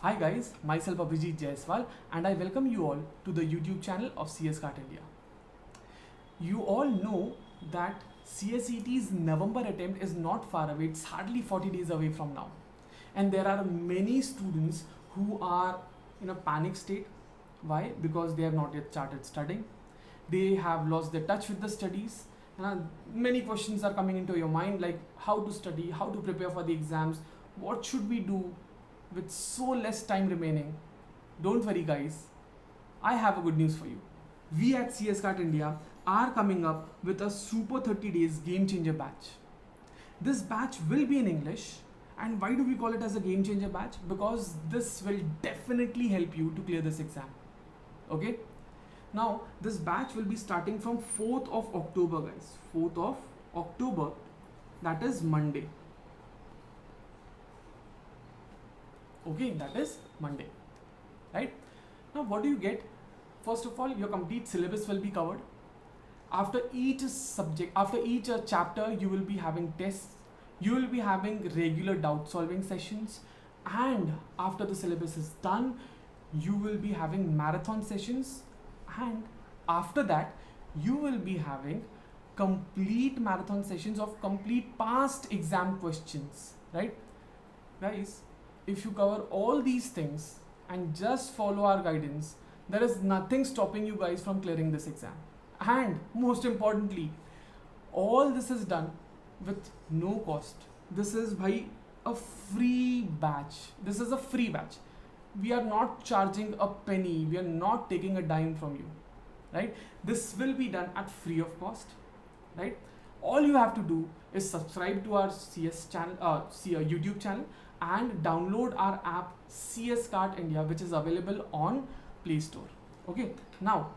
Hi guys, myself Abhijit Jaiswal and I welcome you all to the YouTube channel of CS Cart India. You all know that CSET's November attempt is not far away, it's hardly 40 days away from now. And there are many students who are in a panic state. Why? Because they have not yet started studying. They have lost their touch with the studies. Many questions are coming into your mind like how to study, how to prepare for the exams, what should we do with so less time remaining. Don't worry guys, I have a good news for you. We at CS Cart India are coming up with a super 30 days game changer batch. This batch will be in English, and why do we call it as a game changer batch? Because this will definitely help you to clear this exam. Okay? Now, this batch will be starting from 4th of October, guys. 4th of October, that is Monday. Okay, that is Monday. Right? Now, what do you get? First of all, your complete syllabus will be covered. After each subject, after each chapter, you will be having tests. You will be having regular doubt solving sessions. And after the syllabus is done, you will be having marathon sessions. And after that, you will be having complete marathon sessions of complete past exam questions. Right? Guys, if you cover all these things and just follow our guidance, there is nothing stopping you guys from clearing this exam. And most importantly, all this is done with no cost. This is a free batch. This is a free batch. We are not charging a penny. We are not taking a dime from you. Right? This will be done at free of cost. Right? All you have to do is subscribe to our CS channel, YouTube channel, and download our app CS Cart India, which is available on Play Store. Okay, now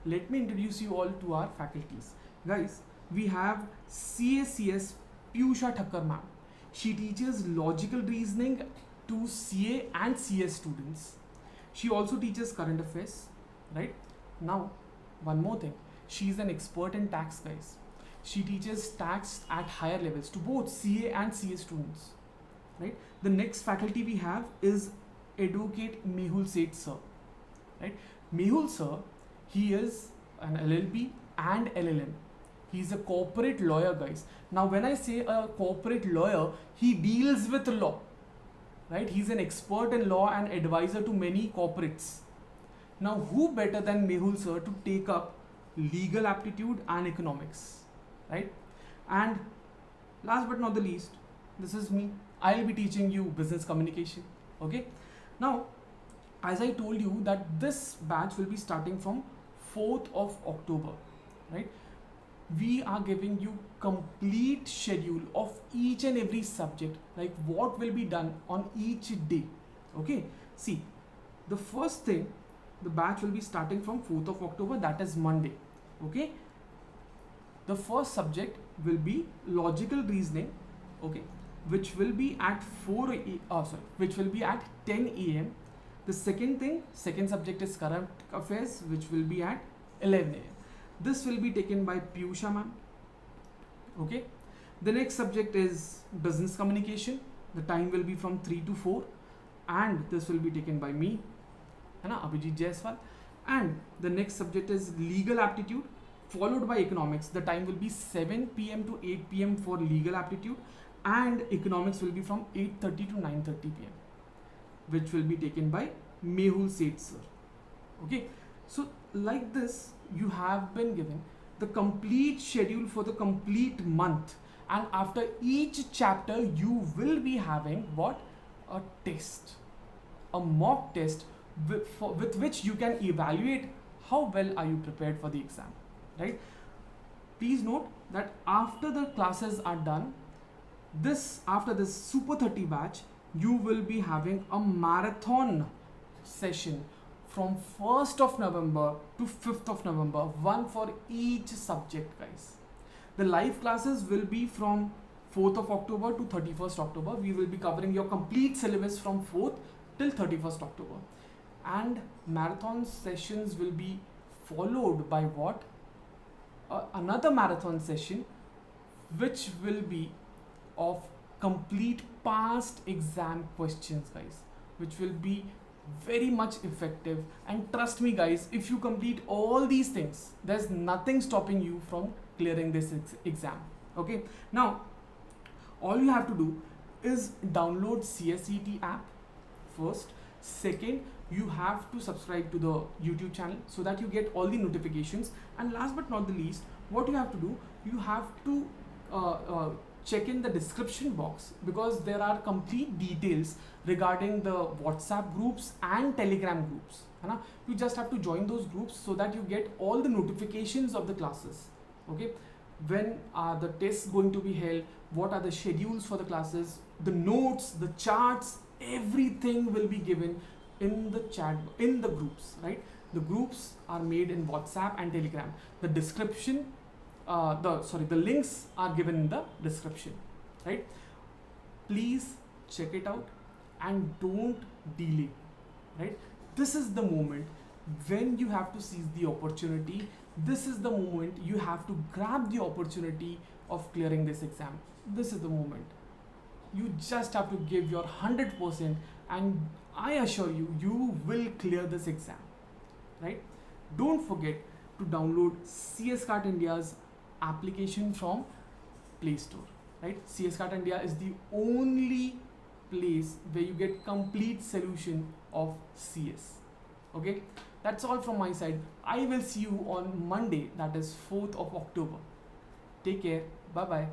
let me introduce you all to our faculties. Guys, we have CACS Piyusha Thakkar ma'am. She teaches logical reasoning to CA and CS students. She also teaches current affairs, right? Now, one more thing. She is an expert in tax, guys. She teaches tax at higher levels to both CA and CS students. Right? The next faculty we have is Advocate Mehul Seth sir. Right? Mehul sir, he is an LLB and LLM. He is a corporate lawyer, guys. Now, when I say a corporate lawyer, he deals with law. Right? He's an expert in law and advisor to many corporates. Now, who better than Mehul sir to take up legal aptitude and economics? Right? And last but not the least, this is me. I'll be teaching you business communication. Okay. Now, as I told you that this batch will be starting from 4th of October, right? We are giving you complete schedule of each and every subject, like what will be done on each day. Okay. See, the first thing, the batch will be starting from 4th of October, that is Monday. Okay. The first subject will be logical reasoning. Okay, which will be at 10 a.m. The second subject is current affairs, which will be at 11 a.m. This will be taken by Piyusha ma'am. Okay. The next subject is business communication. The time will be from 3 to 4, and this will be taken by me, Abhijit Jaiswal. And the next subject is legal aptitude, followed by economics. The time will be 7 p.m. to 8 p.m. for legal aptitude, and economics will be from 8:30 to 9:30 p.m. which will be taken by Mehul Seth sir. Okay, so like this, you have been given the complete schedule for the complete month, and after each chapter, you will be having what? A test, a mock test with which you can evaluate how well are you prepared for the exam, right? Please note that after the classes are done, after this Super 30 batch, you will be having a marathon session from 1st of November to 5th of November, one for each subject, guys. The live classes will be from 4th of October to 31st October. We will be covering your complete syllabus from 4th till 31st October. And marathon sessions will be followed by what? Another marathon session, which will be of complete past exam questions, guys. which will be very much effective. And trust me guys, if you complete all these things, there's nothing stopping you from clearing this exam. Okay, now all you have to do is download CSET app first. Second, you have to subscribe to the YouTube channel so that you get all the notifications. And last but not the least, what you have to do, you have to check in the description box, because there are complete details regarding the WhatsApp groups and Telegram groups. You just have to join those groups so that you get all the notifications of the classes. Okay, when are the tests going to be held, what are the schedules for the classes, the notes, the charts, everything will be given in the chat, in the groups, right? The groups are made in WhatsApp and Telegram. The description, the links are given in the description, right? Please check it out and don't delay, right? This is the moment when you have to seize the opportunity. This is the moment you have to grab the opportunity of clearing this exam. This is the moment. You just have to give your 100%, and I assure you, you will clear this exam, right? Don't forget to download CS-CAT India's application from Play Store, right? CS-CAT India is the only place where you get complete solution of CS. Okay, that's all from my side. I will see you on Monday, that is 4th of October. Take care. Bye bye.